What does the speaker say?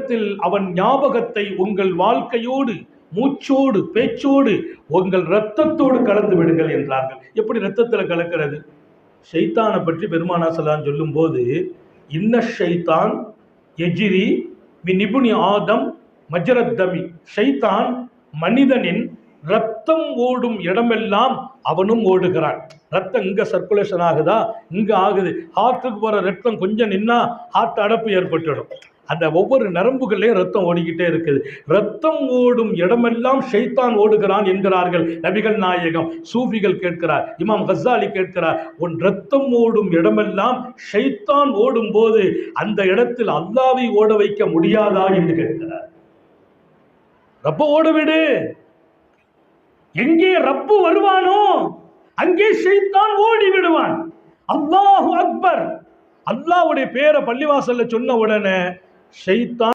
இடத்தில் அவன் ஞாபகத்தை உங்கள் வாழ்க்கையோடு, மூச்சோடு, பேச்சோடு, உங்கள் இரத்தத்தோடு கலந்து விடுங்கள் என்றார்கள். எப்படி இரத்தத்தில் கலக்கிறது? ஷைத்தானை பற்றி பெருமானா ஸல்லல்லாஹு சொல்லும் போது, இன்ன ஷைத்தான் எஜிரி மின் இப்னி ஆதம் மஜ்ரத்தமி, ஷைத்தான் மனிதனின் ரத்தம் ஓடும் இடமெல்லாம் அவனும் ஓடுகிறான். ரத்தம் இங்க சர்க்குலேஷன் ஆகுதா, இங்க ஆகுது. ஹார்ட்டுக்கு போற ரத்தம் கொஞ்சம் நின்னா ஹார்ட் அடப்பு ஏற்பட்டுடும். அந்த ஒவ்வொரு நரம்புகளையும் ரத்தம் ஓடிக்கிட்டே இருக்குது. ரத்தம் ஓடும் இடமெல்லாம் ஷைத்தான் ஓடுகிறான் என்கிறார்கள் நபிகள் நாயகம். சூஃபிகள் கேட்கிறார், இமாம் கஸ்ஸாலி கேட்கிறார், உன் ரத்தம் ஓடும் இடமெல்லாம் ஷைத்தான் ஓடும் போது அந்த இடத்தில் அல்லாஹ்வை ஓட வைக்க முடியாதா என்று கேட்கிறார். ரப்ப ஓட விடு. எங்கே ரப்பு வருவானோ அங்கே ஷைத்தான் ஓடி விடுவான். அல்லாஹு அக்பர், அல்லாஹ்வுடைய பேரை பள்ளிவாசல்ல சொன்ன உடனே ஷைத்தான்